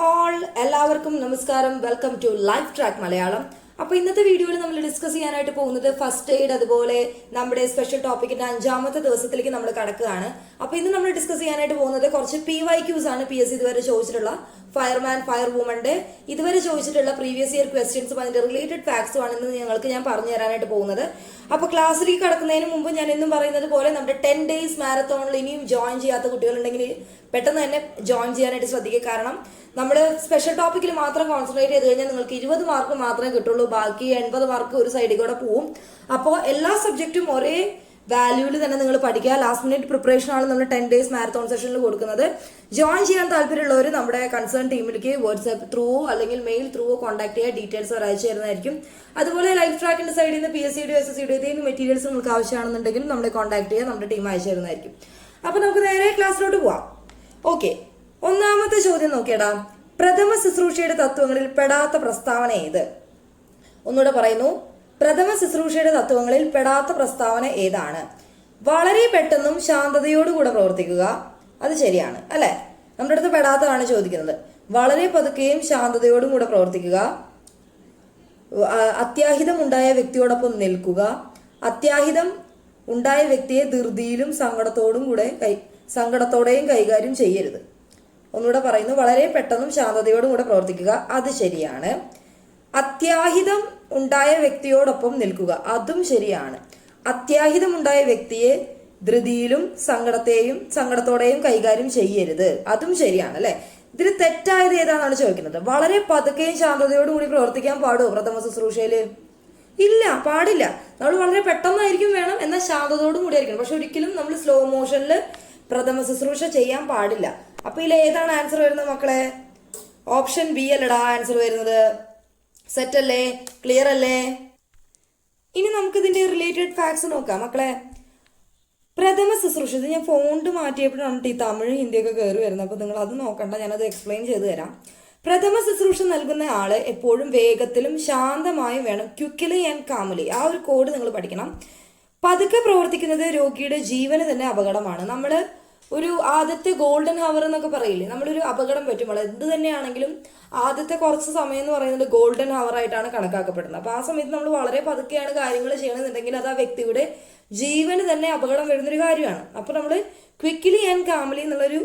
All എല്ലാവർക്കും നമസ്കാരം. Welcome to life track Malayalam. അപ്പോൾ ഇന്നത്തെ വീഡിയോയിൽ നമ്മൾ ഡിസ്കസ് ചെയ്യാനായിട്ട് പോകുന്നത് ഫസ്റ്റ് എയ്ഡ്, അതുപോലെ നമ്മുടെ സ്പെഷ്യൽ ടോപ്പിക്കിന്റെ 5ാമത്തെ ദിവസത്തിലേക്ക് നമ്മൾ കടക്കുകയാണ്. അപ്പോൾ ഇന്ന് നമ്മൾ ഡിസ്കസ് ചെയ്യാനായിട്ട് പോകുന്നത് കുറച്ച് PYQs ആണ്. PSC ഇതുവരെ ചോദിച്ചിട്ടുള്ള ഫയർമാൻ, ഫയർ വുമന്റെ ഇതുവരെ ചോദിച്ചിട്ടുള്ള പ്രീവിയസ് ഇയർ ക്വസ്റ്റ്യൻസും അതിന്റെ റിലേറ്റഡ് ഫാക്ട്സും ആണ് ഇന്ന് ഞാൻ പറഞ്ഞു തരാനായിട്ട് പോകുന്നത്. അപ്പോൾ ക്ലാസ്സിലേക്ക് കടക്കുന്നതിന് മുമ്പ് ഞാൻ എന്നും പറയുന്നത് പോലെ നമ്മുടെ 10 days മാരത്തോണിൽ ഇനിയും ജോയിൻ ചെയ്യാത്ത കുട്ടികളുണ്ടെങ്കിൽ പെട്ടെന്ന് തന്നെ ജോയിൻ ചെയ്യാനായിട്ട് ശ്രദ്ധിക്കുക. കാരണം നമ്മൾ സ്പെഷ്യൽ ടോപ്പിക്കിൽ മാത്രം കോൺസെൻട്രേറ്റ് ചെയ്ത് കഴിഞ്ഞാൽ നിങ്ങൾക്ക് 20 മാർക്ക് മാത്രമേ കിട്ടുള്ളൂ. ബാക്കി 80 മാർക്ക് ഒരു സൈഡിൽ കൂടെ പോവും. അപ്പോൾ എല്ലാ സബ്ജക്റ്റും ഒരേ വാല്യൂവിൽ തന്നെ നിങ്ങൾ പഠിക്കുക. ലാസ്റ്റ് മിനിറ്റ് പ്രിപ്പറേഷൻ ആണ് നമ്മൾ 10 days മാരത്തോൺ സെഷനിൽ കൊടുക്കുന്നത്. ജോയിൻ ചെയ്യാൻ താല്പര്യമുള്ളവർ നമ്മുടെ കൺസേൺ ടീമിലേക്ക് വാട്സ്ആപ്പ് ത്രൂ അല്ലെങ്കിൽ മെയിൽ ത്രൂ കോൺടാക്ട് ചെയ്യുക. ഡീറ്റെയിൽസ് അവർ അയച്ചു തരുന്നതായിരിക്കും. അതുപോലെ ലൈഫ് ട്രാക്കിന്റെ സൈഡിൽ നിന്ന് PSCയുടെ SSCയുടെ ഏതെങ്കിലും മെറ്റീരിയൽസ് നിങ്ങൾക്ക് ആവശ്യമാണെന്നുണ്ടെങ്കിൽ നമ്മളെ കോൺടാക്ട് ചെയ്യുക. നമ്മുടെ ടീം അയച്ചു തരുന്നതായിരിക്കും. അപ്പോൾ നമുക്ക് നേരെ ക്ലാസ്സിലോട്ട് പോവാം. ഓക്കെ, ഒന്നാമത്തെ ചോദ്യം നോക്കിയടാ. പ്രഥമ ശുശ്രൂഷയുടെ തത്വങ്ങളിൽ പെടാത്ത പ്രസ്താവന ഏത്? ഒന്നുകൂടെ പറയുന്നു. പ്രഥമ ശുശ്രൂഷയുടെ തത്വങ്ങളിൽ പെടാത്ത പ്രസ്താവന ഏതാണ്? വളരെ പെട്ടെന്നും ശാന്തതയോടുകൂടെ പ്രവർത്തിക്കുക. അത് ശരിയാണ് അല്ലെ? നമ്മുടെ അടുത്ത് പെടാത്തതാണ് ചോദിക്കുന്നത്. വളരെ പതുക്കെയും ശാന്തതയോടും കൂടെ പ്രവർത്തിക്കുക. അത്യാഹിതം ഉണ്ടായ വ്യക്തിയോടൊപ്പം നിൽക്കുക. അത്യാഹിതം ഉണ്ടായ വ്യക്തിയെ ധൃതിയിലും സങ്കടത്തോടെയും കൈകാര്യം ചെയ്യരുത്. ഒന്നുകൂടെ പറയുന്നു. വളരെ പെട്ടെന്നും ശാന്തതയോടും കൂടെ പ്രവർത്തിക്കുക. അത് ശരിയാണ്. അത്യാഹിതം ഉണ്ടായ വ്യക്തിയോടൊപ്പം നിൽക്കുക. അതും ശരിയാണ്. അത്യാഹിതം ഉണ്ടായ വ്യക്തിയെ ധൃതിയിലും സങ്കടത്തോടെയും കൈകാര്യം ചെയ്യരുത്. അതും ശരിയാണ് അല്ലെ? ഇതിൽ തെറ്റായത് ഏതാണെന്നാണ് ചോദിക്കുന്നത്. വളരെ പതുക്കെയും ശാന്തതയോടും കൂടി പ്രവർത്തിക്കാൻ പാടുമോ പ്രഥമ ശുശ്രൂഷയില്? ഇല്ല, പാടില്ല. നമ്മൾ വളരെ പെട്ടെന്നായിരിക്കും വേണം, എന്നാൽ ശാന്തതയോടും കൂടി ആയിരിക്കണം. പക്ഷെ ഒരിക്കലും നമ്മൾ സ്ലോ മോഷനിൽ പ്രഥമ ശുശ്രൂഷ ചെയ്യാൻ പാടില്ല. അപ്പൊ ഇതിൽ ഏതാണ് ആൻസർ വരുന്നത് മക്കളെ? ഓപ്ഷൻ ബി അല്ലടാ ആൻസർ വരുന്നത്. സെറ്റ് അല്ലേ? ക്ലിയർ അല്ലേ? ഇനി നമുക്ക് ഇതിന്റെ റിലേറ്റഡ് ഫാക്ട്സ് നോക്കാം മക്കളെ. പ്രഥമ ശുശ്രൂഷ, ഇത് ഞാൻ ഫോണ്ട് മാറ്റിയപ്പോഴാണ് ഈ തമിഴ് ഹിന്ദിയൊക്കെ കയറി വരുന്നത്. അപ്പൊ നിങ്ങൾ അത് നോക്കണ്ട, ഞാനത് എക്സ്പ്ലെയിൻ ചെയ്തു തരാം. പ്രഥമ ശുശ്രൂഷ നൽകുന്ന ആള് എപ്പോഴും വേഗത്തിലും ശാന്തമായും വേണം. Quickly and calmly. ആ ഒരു കോഡ് നിങ്ങൾ പഠിക്കണം. പതുക്കെ പ്രവർത്തിക്കുന്നത് രോഗിയുടെ ജീവന് തന്നെ അപകടമാണ്. നമ്മള് ഒരു ആദ്യത്തെ ഗോൾഡൻ ഹവർ എന്നൊക്കെ പറയില്ലേ, നമ്മളൊരു അപകടം പറ്റുമ്പോൾ എന്ത് തന്നെയാണെങ്കിലും ആദ്യത്തെ കുറച്ച് സമയം എന്ന് പറയുന്നത് ഗോൾഡൻ ഹവർ ആയിട്ടാണ് കണക്കാക്കപ്പെടുന്നത്. അപ്പൊ ആ സമയത്ത് നമ്മൾ വളരെ പതുക്കെയാണ് കാര്യങ്ങൾ ചെയ്യണമെന്നുണ്ടെങ്കിൽ അത് ആ വ്യക്തിയുടെ ജീവന് തന്നെ അപകടം വരുന്നൊരു കാര്യമാണ്. അപ്പൊ നമ്മൾ ക്വിക്കലി ആൻഡ് കാമലി എന്നുള്ളൊരു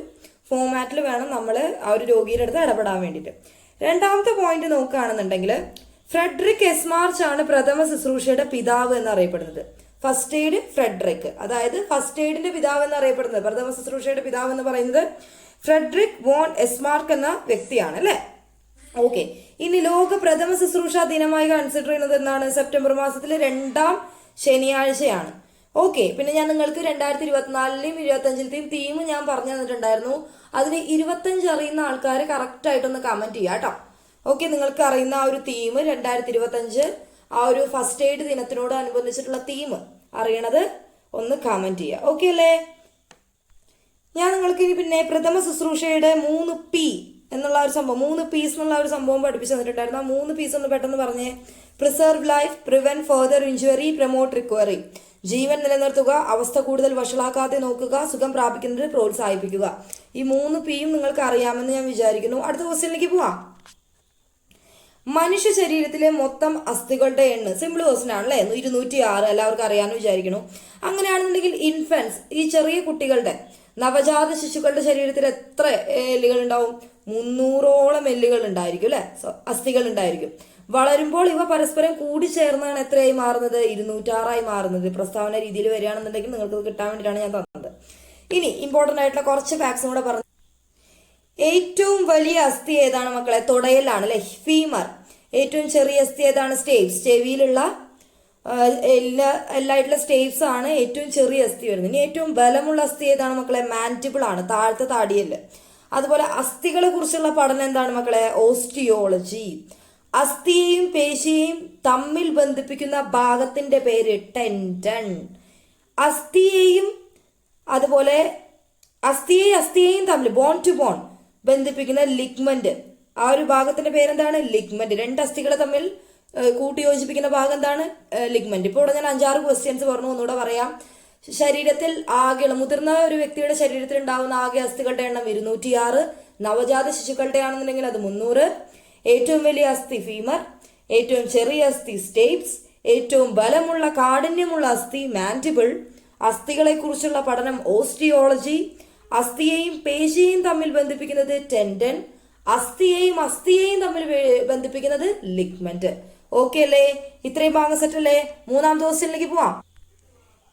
ഫോമാറ്റിൽ വേണം നമ്മൾ ആ ഒരു രോഗിയുടെ അടുത്ത് ഇടപെടാൻ വേണ്ടിയിട്ട്. രണ്ടാമത്തെ പോയിന്റ് നോക്കുകയാണെന്നുണ്ടെങ്കിൽ ഫ്രെഡറിക് എസ്മാർച്ച് ആണ് പ്രഥമ ശുശ്രൂഷയുടെ പിതാവ് എന്നറിയപ്പെടുന്നത്. ഫസ്റ്റ് എയ്ഡ് ഫ്രെഡറിക്, അതായത് ഫസ്റ്റ് എയ്ഡിന്റെ പിതാവ് എന്നറിയപ്പെടുന്നത്, പ്രഥമ ശുശ്രൂഷയുടെ പിതാവ് എന്ന് പറയുന്നത് ഫ്രെഡറിക് വോൺ എസ്മാർക്ക് എന്ന വ്യക്തിയാണ് അല്ലെ? ഓക്കെ, ഇനി ലോക പ്രഥമ ശുശ്രൂഷ ദിനമായി കൺസിഡർ ചെയ്യുന്നത് എന്നാണ്? സെപ്റ്റംബർ മാസത്തിലെ 2ാം ശനിയാഴ്ചയാണ്. ഓക്കെ, പിന്നെ ഞാൻ നിങ്ങൾക്ക് 2024ലെയും 2025ലെയും തീം ഞാൻ പറഞ്ഞു തന്നിട്ടുണ്ടായിരുന്നു. അതിന് 25 അറിയുന്ന ആൾക്കാർ കറക്റ്റ് ആയിട്ടൊന്ന് കമന്റ് ചെയ്യാം കേട്ടോ. ഓക്കെ, നിങ്ങൾക്ക് അറിയുന്ന ആ ഒരു തീം 2025 ആ ഒരു ഫസ്റ്റ് എയ്ഡ് ദിനത്തിനോട് അനുബന്ധിച്ചിട്ടുള്ള തീം അറിയണത് ഒന്ന് കമന്റ് ചെയ്യുക. ഓക്കെ അല്ലേ? ഞാൻ നിങ്ങൾക്ക് ഇനി പിന്നെ പ്രഥമ ശുശ്രൂഷയുടെ 3 P എന്നുള്ള ഒരു സംഭവം, 3 P's എന്നുള്ള ഒരു സംഭവം പഠിപ്പിച്ചു തന്നിട്ടുണ്ടായിരുന്നു. ആ 3 P's ഒന്ന് പെട്ടെന്ന് പറഞ്ഞേ. Preserve life, prevent further injury, promote recovery. ജീവൻ നിലനിർത്തുക, അവസ്ഥ കൂടുതൽ വഷളാക്കാതെ നോക്കുക, സുഖം പ്രാപിക്കുന്നത് പ്രോത്സാഹിപ്പിക്കുക. ഈ 3 Pയും നിങ്ങൾക്ക് അറിയാമെന്ന് ഞാൻ വിചാരിക്കുന്നു. അടുത്ത ക്വസ്റ്റ്യനിലേക്ക് പോവാം. മനുഷ്യ ശരീരത്തിലെ മൊത്തം അസ്ഥികളുടെ എണ്ണം സിമ്പിൾ ക്വസ്റ്റ്യൻ ആണല്ലേ? 206 എല്ലാവർക്കും അറിയാമെന്ന് വിചാരിക്കുന്നു. അങ്ങനെയാണെന്നുണ്ടെങ്കിൽ ഇൻഫൻസ്, ഈ ചെറിയ കുട്ടികളുടെ നവജാത ശിശുക്കളുടെ ശരീരത്തിൽ എത്ര എല്ലുകൾ ഉണ്ടാവും? 300ഓളം എല്ലുകൾ ഉണ്ടായിരിക്കും അല്ലെ? അസ്ഥികൾ ഉണ്ടായിരിക്കും. വളരുമ്പോൾ ഇവ പരസ്പരം കൂടിച്ചേർന്നാണ് എത്രയായി മാറുന്നത്? 206ആയി മാറുന്നത്. പ്രസ്താവന രീതിയിൽ വരികയാണെന്നുണ്ടെങ്കിൽ നിങ്ങൾക്ക് കിട്ടാൻ വേണ്ടിയിട്ടാണ് ഞാൻ തന്നത്. ഇനി ഇമ്പോർട്ടന്റ് ആയിട്ടുള്ള കുറച്ച് ഫാക്ട്സും കൂടെ പറഞ്ഞു. ഏറ്റവും വലിയ അസ്ഥി ഏതാണ് മക്കളെ? തുടയിലാണ് അല്ലെ? ഫീമർ. ഏറ്റവും ചെറിയ അസ്ഥി ഏതാണ്? സ്റ്റേപ്സ്. ചെവിയിലുള്ള എല്ലായിട്ടുള്ള സ്റ്റേപ്സ് ആണ് ഏറ്റവും ചെറിയ അസ്ഥി വരുന്നത്. ഇനി ഏറ്റവും ബലമുള്ള അസ്ഥി ഏതാണ് മക്കളെ? മാൻറ്റിബിൾ ആണ്, താഴത്തെ താടിയല്. അതുപോലെ അസ്ഥികളെ കുറിച്ചുള്ള പഠനം എന്താണ് മക്കളെ? ഓസ്റ്റിയോളജി. അസ്ഥിയെയും പേശിയെയും തമ്മിൽ ബന്ധിപ്പിക്കുന്ന ഭാഗത്തിന്റെ പേര് ടെൻഡൻ. അസ്ഥിയെയും അതുപോലെ അസ്ഥിയെയും തമ്മിൽ ബോൺ ടു ബോൺ ബന്ധിപ്പിക്കുന്ന ലിഗ്മെന്റ്, ആ ഒരു ഭാഗത്തിന്റെ പേരെന്താണ്? ലിഗ്മെന്റ്. 2 അസ്ഥികളെ തമ്മിൽ കൂട്ടിയോജിപ്പിക്കുന്ന ഭാഗം എന്താണ്? ലിഗ്മെന്റ്. ഇപ്പോൾ ഇവിടെ ഞാൻ 5-6 ക്വസ്റ്റ്യൻസ് പറഞ്ഞു, ഒന്നുകൂടെ പറയാം. ശരീരത്തിൽ ആകെയുള്ള മുതിർന്ന ഒരു വ്യക്തിയുടെ ശരീരത്തിൽ ഉണ്ടാകുന്ന ആകെ അസ്ഥികളുടെ എണ്ണം 206. നവജാത ശിശുക്കളുടെ ആണെന്നുണ്ടെങ്കിൽ അത് 300. ഏറ്റവും വലിയ അസ്ഥി ഫീമർ, ഏറ്റവും ചെറിയ അസ്ഥി സ്റ്റേപ്സ്, ഏറ്റവും ബലമുള്ള കാഠിന്യമുള്ള അസ്ഥി മാൻഡിബിൾ, അസ്ഥികളെ കുറിച്ചുള്ള പഠനം ഓസ്റ്റിയോളജി, അസ്ഥിയെയും പേശിയെയും തമ്മിൽ ബന്ധിപ്പിക്കുന്നത് ടെൻഡൻ, അസ്ഥിയെയും തമ്മിൽ ബന്ധിപ്പിക്കുന്നത് ലിഗ്മെന്റ്. ഓക്കെ അല്ലേ? ഇത്രയും ഭാഗം സെറ്റ് അല്ലേ? മൂന്നാമത്തെ ക്വസ്റ്റ്യനിലേക്ക് പോവാം.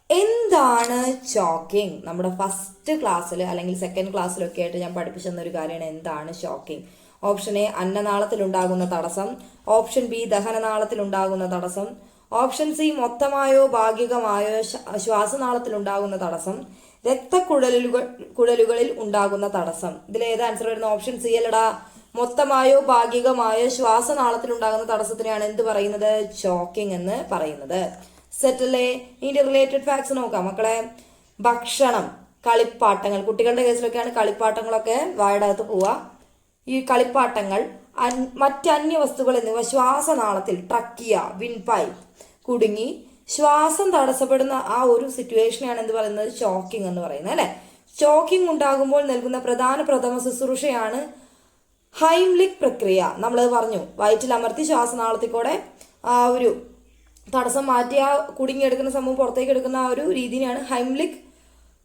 എന്താണ് ചോക്കിംഗ്? നമ്മുടെ ഫസ്റ്റ് ക്ലാസ്സിൽ അല്ലെങ്കിൽ സെക്കൻഡ് ക്ലാസ്സിലൊക്കെ ആയിട്ട് ഞാൻ പഠിപ്പിച്ചെന്ന ഒരു കാര്യമാണ് എന്താണ് ചോക്കിംഗ്. ഓപ്ഷൻ എ അന്നനാളത്തിലുണ്ടാകുന്ന തടസ്സം, ഓപ്ഷൻ ബി ദഹനനാളത്തിലുണ്ടാകുന്ന തടസ്സം, ഓപ്ഷൻ സി മൊത്തമായോ ഭാഗികമായോ ശ്വാസനാളത്തിലുണ്ടാകുന്ന തടസ്സം, കുഴലുകളിൽ ഉണ്ടാകുന്ന തടസ്സം. ഇതിൽ ഏത് ആൻസർ വരുന്ന? ഓപ്ഷൻ സി അല്ലടാ. മൊത്തമായോ ഭാഗികമായോ ശ്വാസനാളത്തിൽ ഉണ്ടാകുന്ന തടസ്സത്തിനെയാണ് എന്ത് പറയുന്നത്? ചോക്കിംഗ് എന്ന് പറയുന്നത്. സെറ്റ് അല്ലേ? ഇതിന്റെ റിലേറ്റഡ് ഫാക്ട്സ് നോക്കാം മക്കളെ. ഭക്ഷണം, കളിപ്പാട്ടങ്ങൾ, കുട്ടികളുടെ കേസിലൊക്കെയാണ് കളിപ്പാട്ടങ്ങളൊക്കെ വായുടെ അകത്ത് പോവുക. ഈ കളിപ്പാട്ടങ്ങൾ, മറ്റ് അന്യവസ്തുക്കൾ എന്നിവ ശ്വാസനാളത്തിൽ ട്രക്കിയ, വിൻപൈപ്പ് കുടുങ്ങി ശ്വാസം തടസ്സപ്പെടുന്ന ആ ഒരു സിറ്റുവേഷനെയാണ് എന്ത് പറയുന്നത്? ചോക്കിംഗ് എന്ന് പറയുന്നത് അല്ലെ. ചോക്കിംഗ് ഉണ്ടാകുമ്പോൾ നൽകുന്ന പ്രഥമ ശുശ്രൂഷയാണ് ഹൈംലിക് പ്രക്രിയ. നമ്മളത് പറഞ്ഞു, വയറ്റിൽ അമർത്തി ശ്വാസനാളത്തിൽ കൂടെ ആ ഒരു തടസ്സം മാറ്റി ആ കുടുങ്ങിയെടുക്കുന്ന സംഭവം പുറത്തേക്ക് എടുക്കുന്ന ആ ഒരു രീതിയാണ് ഹൈംലിക്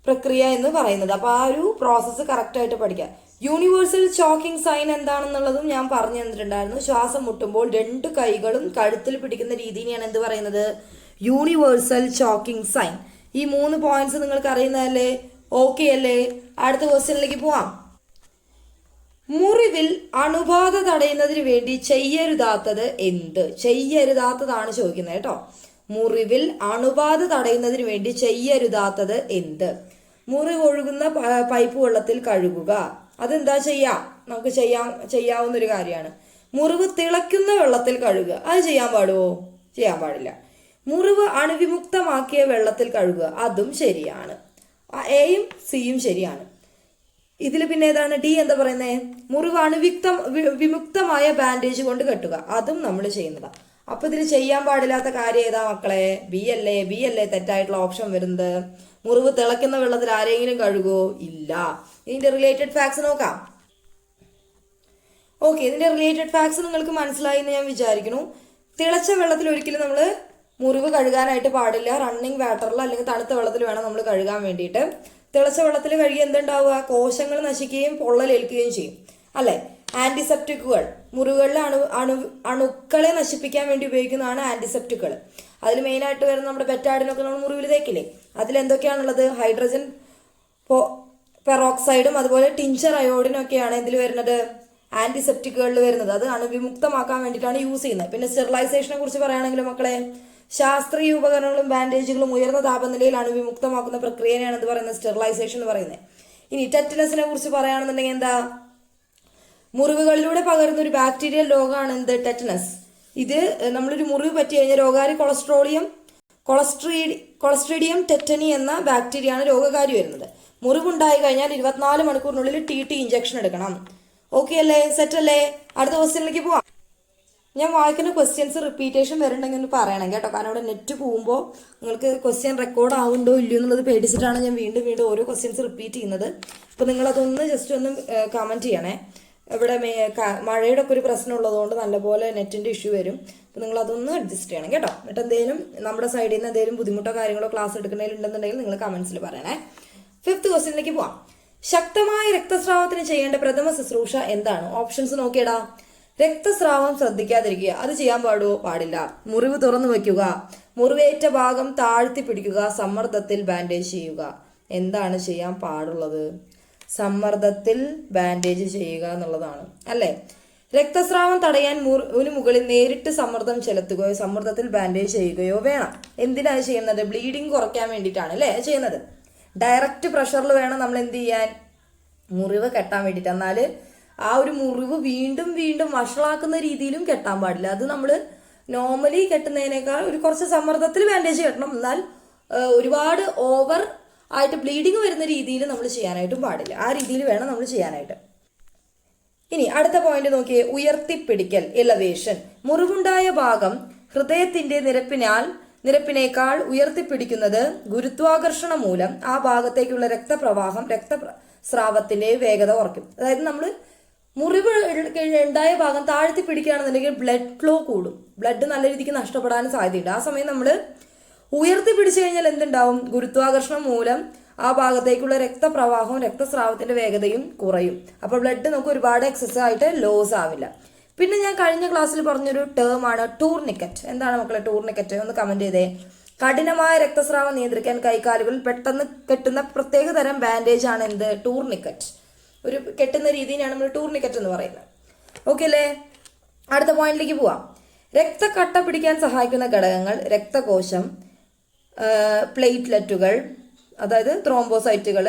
പ്രക്രിയ എന്ന് പറയുന്നത്. അപ്പൊ ആ ഒരു പ്രോസസ്സ് കറക്റ്റ് ആയിട്ട് പഠിക്കുക. യൂണിവേഴ്സൽ ചോക്കിംഗ് സൈൻ എന്താണെന്നുള്ളതും ഞാൻ പറഞ്ഞു തന്നിട്ടുണ്ടായിരുന്നു. ശ്വാസം മുട്ടുമ്പോൾ 2 കൈകളും കഴുത്തിൽ പിടിക്കുന്ന രീതിയാണ് എന്ത് പറയുന്നത്? Universal choking sign. ഈ 3 പോയിന്റ്സ് നിങ്ങൾക്ക് അറിയുന്നതല്ലേ? ഓക്കെ അല്ലേ? അടുത്ത ക്വസ്റ്റ്യനിലേക്ക് പോവാം. മുറിവിൽ അണുബാധ തടയുന്നതിന് വേണ്ടി ചെയ്യരുതാത്തത് എന്ത്? ചെയ്യരുതാത്തതാണ് ചോദിക്കുന്നത് കേട്ടോ. മുറിവിൽ അണുബാധ തടയുന്നതിന് വേണ്ടി ചെയ്യരുതാത്തത് എന്ത്? മുറിവ് ഒഴുകുന്ന പൈപ്പ് വെള്ളത്തിൽ കഴുകുക. അതെന്താ നമുക്ക് ചെയ്യാവുന്ന ഒരു കാര്യമാണ്. മുറിവ് തിളയ്ക്കുന്ന വെള്ളത്തിൽ കഴുകുക, അത് ചെയ്യാൻ പാടുമോ? ചെയ്യാൻ പാടില്ല. മുറിവ് അണുവിമുക്തമാക്കിയ വെള്ളത്തിൽ കഴുകുക, അതും ശരിയാണ്. എയും സിയും ശരിയാണ്. ഇതിൽ പിന്നെ ഏതാണ്? ഡി എന്താ പറയുന്നത്? മുറിവ് വിമുക്തമായ ബാൻഡേജ് കൊണ്ട് കെട്ടുക, അതും നമ്മൾ ചെയ്യുന്നതാണ്. അപ്പൊ ഇതിൽ ചെയ്യാൻ പാടില്ലാത്ത കാര്യം ഏതാ മക്കളെ? ബി അല്ലേ തെറ്റായിട്ടുള്ള ഓപ്ഷൻ വരുന്നത്. മുറിവ് തിളയ്ക്കുന്ന വെള്ളത്തിൽ ആരെങ്കിലും കഴുകുമോ? ഇല്ല. ഇതിന്റെ റിലേറ്റഡ് ഫാക്ട്സ് നോക്കാം. ഓക്കെ, ഇതിന്റെ റിലേറ്റഡ് ഫാക്ട്സ് നിങ്ങൾക്ക് മനസ്സിലായി എന്ന് ഞാൻ വിചാരിക്കുന്നു. തിളച്ച വെള്ളത്തിൽ ഒരിക്കലും നമ്മൾ മുറിവ് കഴുകാനായിട്ട് പാടില്ല. റണ്ണിങ് വാട്ടറിൽ അല്ലെങ്കിൽ തണുത്ത വെള്ളത്തിൽ വേണം നമ്മൾ കഴുകാൻ വേണ്ടിയിട്ട്. തിളച്ച വെള്ളത്തിൽ കഴുകി എന്തുണ്ടാവുക? കോശങ്ങൾ നശിക്കുകയും പൊള്ളലേൽക്കുകയും ചെയ്യും അല്ലെ. ആന്റിസെപ്റ്റിക്കുകൾ, മുറിവുകളിലെ അണുക്കളെ നശിപ്പിക്കാൻ വേണ്ടി ഉപയോഗിക്കുന്നതാണ് ആന്റിസെപ്റ്റിക്കുകൾ. അതിൽ മെയിനായിട്ട് വരുന്ന നമ്മുടെ ബെറ്റാഡിനൊക്കെ നമ്മൾ മുറിവിൽ തേക്കില്ലേ, അതിലെന്തൊക്കെയാണുള്ളത്? ഹൈഡ്രജൻ പെറോക്സൈഡും അതുപോലെ ടിഞ്ചർ അയോഡിനൊക്കെയാണ് ഇതിൽ വരുന്നത്, ആന്റിസെപ്റ്റിക്കുകളിൽ വരുന്നത്. അത് അണുവിമുക്തമാക്കാൻ വേണ്ടിയിട്ടാണ് യൂസ് ചെയ്യുന്നത്. പിന്നെ സ്റ്റെറിലൈസേഷനെ കുറിച്ച് പറയുകയാണെങ്കിൽ മക്കളെ, ശാസ്ത്രീയ ഉപകരണങ്ങളും ബാൻഡേജുകളും ഉയർന്ന താപനിലയിൽ അണുവിമുക്തമാക്കുന്ന പ്രക്രിയയാണ് എന്ത് പറയുന്നത്? സ്റ്റെറിലൈസേഷൻ എന്ന് പറയുന്നത്. ഇനി ടെറ്റനസിനെ കുറിച്ച് പറയുകയാണെന്നുണ്ടെങ്കിൽ എന്താ? മുറിവുകളിലൂടെ പകരുന്ന ഒരു ബാക്ടീരിയൽ രോഗമാണ് എന്ത്? ടെറ്റനസ്. ഇത് നമ്മളൊരു മുറിവ് പറ്റി കഴിഞ്ഞാൽ രോഗകാരി കൊളസ്ട്രീഡിയം ടെറ്റനി എന്ന ബാക്ടീരിയയാണ് രോഗകാരി വരുന്നത്. മുറിവുണ്ടായി കഴിഞ്ഞാൽ 24 മണിക്കൂറിനുള്ളിൽ TT ഇഞ്ചക്ഷൻ എടുക്കണം. ഓക്കെ അല്ലേ? സെറ്റ് അല്ലേ? അടുത്ത ക്വസ്റ്റ്യനിലേക്ക് പോവാം. ഞാൻ വായിക്കുന്ന ക്വസ്റ്റ്യൻസ് റിപ്പീറ്റേഷൻ വരുന്നുണ്ടെങ്കിൽ ഒന്ന് പറയണം കേട്ടോ. കാരണം ഇവിടെ നെറ്റ് പോകുമ്പോൾ നിങ്ങൾക്ക് ക്വസ്റ്റ്യൻ റെക്കോർഡ് ആവുന്നുണ്ടോ ഇല്ലയോ എന്നുള്ളത് പേടിച്ചിട്ടാണ് ഞാൻ വീണ്ടും ഓരോ ക്വസ്റ്റ്യൻസ് റിപ്പീറ്റ് ചെയ്യുന്നത്. അപ്പോൾ നിങ്ങളതൊന്ന് ജസ്റ്റ് ഒന്ന് കമൻറ്റ് ചെയ്യണേ. ഇവിടെ മഴയുടെ ഒക്കെ ഒരു പ്രശ്നം ഉള്ളതുകൊണ്ട് നല്ലപോലെ നെറ്റിൻ്റെ ഇഷ്യൂ വരും. അപ്പോൾ നിങ്ങളതൊന്ന് അഡ്ജസ്റ്റ് ചെയ്യണം കേട്ടോ. എന്നിട്ട് എന്തെങ്കിലും നമ്മുടെ സൈഡിൽ നിന്ന് എന്തെങ്കിലും ബുദ്ധിമുട്ടോ കാര്യങ്ങളോ ക്ലാസ് എടുക്കുന്നതിലുണ്ടെന്നുണ്ടെങ്കിൽ നിങ്ങൾ കമൻസിൽ പറയണേ. 5th ക്വസ്റ്റ്യനിലേക്ക് പോവാം. ശക്തമായ രക്തസ്രാവത്തിന് ചെയ്യേണ്ട പ്രഥമ ശുശ്രൂഷ എന്താണ്? ഓപ്ഷൻസ് നോക്കിയടാ. രക്തസ്രാവം ശ്രദ്ധിക്കാതിരിക്കുക, അത് ചെയ്യാൻ പാടുമോ? പാടില്ല. മുറിവ് തുറന്നു വയ്ക്കുക, മുറിവേറ്റ ഭാഗം താഴ്ത്തി പിടിക്കുക, സമ്മർദ്ദത്തിൽ ബാൻഡേജ് ചെയ്യുക. എന്താണ് ചെയ്യാൻ പാടുള്ളത്? സമ്മർദ്ദത്തിൽ ബാൻഡേജ് ചെയ്യുക എന്നുള്ളതാണ് അല്ലേ. രക്തസ്രാവം തടയാൻ മുറിവിന് മുകളിൽ നേരിട്ട് സമ്മർദ്ദം ചെലുത്തുകയോ സമ്മർദ്ദത്തിൽ ബാൻഡേജ് ചെയ്യുകയോ വേണം. എന്തിനാണ് ചെയ്യുന്നത്? ബ്ലീഡിങ് കുറയ്ക്കാൻ വേണ്ടിയിട്ടാണ് അല്ലേ ചെയ്യുന്നത്. ഡയറക്റ്റ് പ്രഷറിൽ വേണം നമ്മൾ എന്ത് ചെയ്യാൻ? മുറിവ് കെട്ടാൻ വേണ്ടിയിട്ട്. എന്നാൽ ആ ഒരു മുറിവ് വീണ്ടും വഷളാക്കുന്ന രീതിയിലും കെട്ടാൻ പാടില്ല. അത് നമ്മൾ നോർമലി കെട്ടുന്നതിനേക്കാൾ ഒരു കുറച്ച് സമ്മർദ്ദത്തിൽ ബാൻഡേജ് കെട്ടണം. എന്നാൽ ഒരുപാട് ഓവർ ആയിട്ട് ബ്ലീഡിങ് വരുന്ന രീതിയിൽ നമ്മൾ ചെയ്യാനായിട്ടും പാടില്ല. ആ രീതിയിൽ വേണം നമ്മൾ ചെയ്യാനായിട്ട്. ഇനി അടുത്ത പോയിന്റ് നോക്കിയേ. ഉയർത്തിപ്പിടിക്കൽ, എലവേഷൻ. മുറിവുണ്ടായ ഭാഗം ഹൃദയത്തിന്റെ നിരപ്പിനേക്കാൾ ഉയർത്തിപ്പിടിക്കുന്നത് ഗുരുത്വാകർഷണം മൂലം ആ ഭാഗത്തേക്കുള്ള രക്തപ്രവാഹം രക്തസ്രാവത്തിന്റെ വേഗത കുറയ്ക്കും. അതായത് നമ്മൾ മുറിവ് ഉണ്ടായ ഭാഗം താഴ്ത്തി പിടിക്കുകയാണെന്നുണ്ടെങ്കിൽ ബ്ലഡ് ഫ്ലോ കൂടും, ബ്ലഡ് നല്ല രീതിക്ക് നഷ്ടപ്പെടാനും സാധ്യതയുണ്ട്. ആ സമയം നമ്മൾ ഉയർത്തി പിടിച്ചു കഴിഞ്ഞാൽ എന്തുണ്ടാവും? ഗുരുത്വാകർഷണം മൂലം ആ ഭാഗത്തേക്കുള്ള രക്തപ്രവാഹവും രക്തസ്രാവത്തിന്റെ വേഗതയും കുറയും. അപ്പോൾ ബ്ലഡ് നമുക്ക് ഒരുപാട് എക്സസ് ആയിട്ട് ലോസ് ആവില്ല. പിന്നെ ഞാൻ കഴിഞ്ഞ ക്ലാസ്സിൽ പറഞ്ഞൊരു ടേം ആണ് ടൂർണിക്കറ്റ്. എന്താണ് മക്കളെ ടൂർണിക്കറ്റ്? ഒന്ന് കമന്റ് ചെയ്തേ. കഠിനമായ രക്തസ്രാവം നിയന്ത്രിക്കാൻ കൈകാലുകളിൽ പെട്ടെന്ന് കെട്ടുന്ന പ്രത്യേക തരം ബാൻഡേജ് ആണ് എന്ത്? ടൂർണിക്കറ്റ്. ഒരു കെട്ടുന്ന രീതിയാണ് നമ്മൾ ടൂർണിക്കറ്റ് എന്ന് പറയുന്നത്. ഓക്കെ അല്ലേ? അടുത്ത പോയിന്റിലേക്ക് പോവാം. രക്തക്കട്ട പിടിക്കാൻ സഹായിക്കുന്ന ഘടകങ്ങൾ രക്തകോശം, പ്ലേറ്റ്ലെറ്റുകൾ അതായത് ത്രോംബോസൈറ്റുകൾ,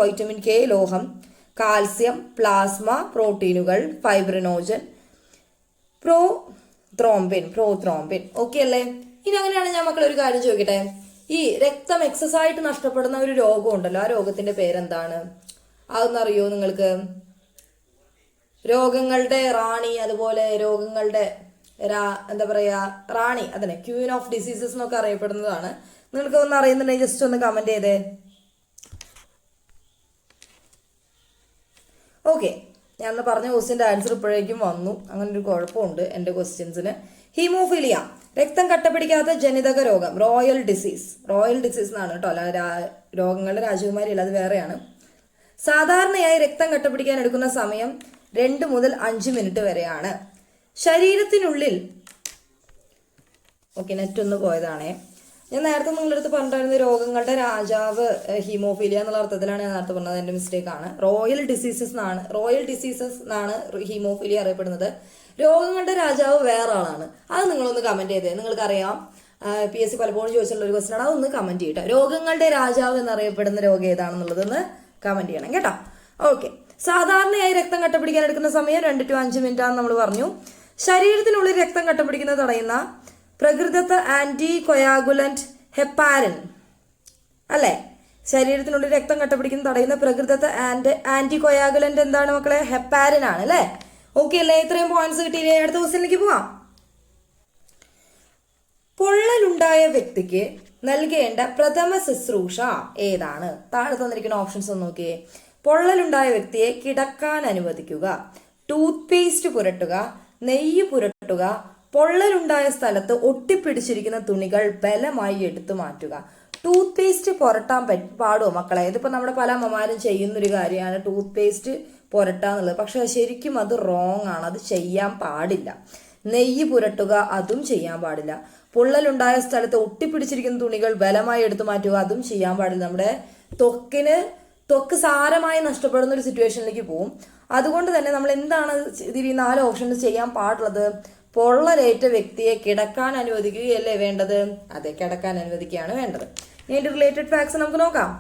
വൈറ്റമിൻ കെ, ലോഹം, കാൽസ്യം, പ്ലാസ്മ, പ്രോട്ടീനുകൾ, ഫൈബ്രിനോജൻ, പ്രോത്രോംബിൻ. ഓക്കെ അല്ലേ? ഇനി അങ്ങനെയാണ് ഞാൻ മക്കളെ ഒരു കാര്യം ചോദിക്കട്ടെ. ഈ രക്തം എക്സസ് ആയിട്ട് നഷ്ടപ്പെടുന്ന ഒരു രോഗം ഉണ്ടല്ലോ, ആ രോഗത്തിന്റെ പേരെന്താണ്? അതൊന്നറിയോ നിങ്ങൾക്ക്? രോഗങ്ങളുടെ റാണി, അതുപോലെ രോഗങ്ങളുടെ എന്താ പറയാ റാണി, അതിനെ ക്വീൻ ഓഫ് ഡിസീസസ് എന്നൊക്കെ അറിയപ്പെടുന്നതാണ്. നിങ്ങൾക്ക് ഒന്ന് അറിയുന്നുണ്ടെങ്കിൽ ജസ്റ്റ് ഒന്ന് കമന്റ് ചെയ്തേ. ഓക്കെ, ഞാൻ പറഞ്ഞ ക്വസ്റ്റ്യൻ്റെ ആൻസർ ഇപ്പോഴേക്കും വന്നു. അങ്ങനെ ഒരു കുഴപ്പമുണ്ട് എൻ്റെ ക്വസ്റ്റ്യൻസിന്. ഹീമോഫീലിയ, രക്തം കട്ടപിടിക്കാത്ത ജനിതക രോഗം, റോയൽ ഡിസീസ് എന്നാണ് കേട്ടോ, അല്ല രോഗങ്ങളുടെ രാജകുമാരി അല്ല, അത് വേറെയാണ്. സാധാരണയായി രക്തം കട്ടപിടിക്കാൻ എടുക്കുന്ന സമയം 2 മുതൽ 5 മിനിറ്റ് വരെയാണ്. ശരീരത്തിനുള്ളിൽ, ഓക്കെ നെറ്റ് ഒന്ന് പോയതാണേ. ഞാൻ നേരത്തെ നിങ്ങളുടെ അടുത്ത് പറഞ്ഞിരുന്ന രോഗങ്ങളുടെ രാജാവ് ഹീമോഫീലിയ എന്നുള്ള അർത്ഥത്തിലാണ് ഞാൻ നേരത്തെ പറഞ്ഞത്, എൻ്റെ മിസ്റ്റേക്ക് ആണ്. റോയൽ ഡിസീസസ് എന്നാണ് ഹീമോഫീലിയ അറിയപ്പെടുന്നത്. രോഗങ്ങളുടെ രാജാവ് വേറെ ആളാണ്. അത് നിങ്ങളൊന്ന് കമന്റ് ചെയ്തേ. നിങ്ങൾക്കറിയാം, PSC പലപ്പോഴും ചോദിച്ചിട്ടുള്ള ഒരു ക്വസ്റ്റൻ ആണ്. അതൊന്ന് കമന്റ് ചെയ്യട്ടെ. രോഗങ്ങളുടെ രാജാവ് എന്നറിയപ്പെടുന്ന രോഗം ഏതാണെന്നുള്ളതൊന്ന് കമന്റ് ചെയ്യണം കേട്ടോ. ഓക്കെ, സാധാരണയായി രക്തം കട്ടപിടിക്കാൻ എടുക്കുന്ന സമയം 2 to 5 മിനിറ്റ് ആണെന്ന് നമ്മൾ പറഞ്ഞു. ശരീരത്തിനുള്ളിൽ രക്തം കട്ടപിടിക്കുന്നത് തടയുന്ന പ്രകൃതിദത്ത ആന്റി കൊയാഗുലന്റ് ഹെപ്പാരിൻ അല്ലെ? ശരീരത്തിനുള്ളിൽ രക്തം കട്ടപിടിക്കുന്നത് തടയുന്ന പ്രകൃതിദത്ത ആന്റി കൊയാഗുലന്റ് എന്താണ് മക്കളെ? ഹെപ്പാരിൻ ആണ് അല്ലെ? ഓക്കെ അല്ലേ? ഇത്രയും പോയിന്റ്സ് കിട്ടിയില്ലേ? അടുത്ത ക്വസ്റ്റ്യനിലേക്ക് പോവാം. പൊള്ളലുണ്ടായ വ്യക്തിക്ക് നൽകേണ്ട പ്രഥമ ശുശ്രൂഷ ഏതാണ്? താഴെ തന്നിരിക്കുന്ന ഓപ്ഷൻസ് ഒന്ന് നോക്കിയേ. പൊള്ളലുണ്ടായ വ്യക്തിയെ കിടക്കാൻ അനുവദിക്കുക, ടൂത്ത് പേസ്റ്റ് പുരട്ടുക, നെയ്യ് പുരട്ടുക, പൊള്ളലുണ്ടായ സ്ഥലത്ത് ഒട്ടിപ്പിടിച്ചിരിക്കുന്ന തുണികൾ ബലമായി എടുത്തു മാറ്റുക. ടൂത്ത് പേസ്റ്റ് പുരട്ടാൻ പാടുമോ മക്കളെ? ഇതിപ്പോ നമ്മുടെ പല അമ്മമാരും ചെയ്യുന്നൊരു കാര്യമാണ് ടൂത്ത് പേസ്റ്റ് പുരട്ടാന്നുള്ളത്. പക്ഷെ ശരിക്കും അത് റോങ് ആണ്, അത് ചെയ്യാൻ പാടില്ല. നെയ്യ് പുരട്ടുക, അതും ചെയ്യാൻ പാടില്ല. പൊള്ളലുണ്ടായ സ്ഥലത്ത് ഒട്ടിപ്പിടിച്ചിരിക്കുന്ന തുണികൾ ബലമായി എടുത്തു മാറ്റുക, അതും ചെയ്യാൻ പാടില്ല. നമ്മുടെ ത്വക്ക് സാരമായി നഷ്ടപ്പെടുന്ന ഒരു സിറ്റുവേഷനിലേക്ക് പോകും. അതുകൊണ്ട് തന്നെ നമ്മൾ എന്താണ് ഇതിൽ 4 ഓപ്ഷൻസ് ചെയ്യാൻ പാടുള്ളത്? പൊള്ളലേറ്റ വ്യക്തിയെ കിടക്കാൻ അനുവദിക്കുകയല്ലേ വേണ്ടത്? അതെ, കിടക്കാൻ അനുവദിക്കുകയാണ് വേണ്ടത്. ഇതിന്റെ റിലേറ്റഡ് ഫാക്ട്സ് നമുക്ക് നോക്കാം.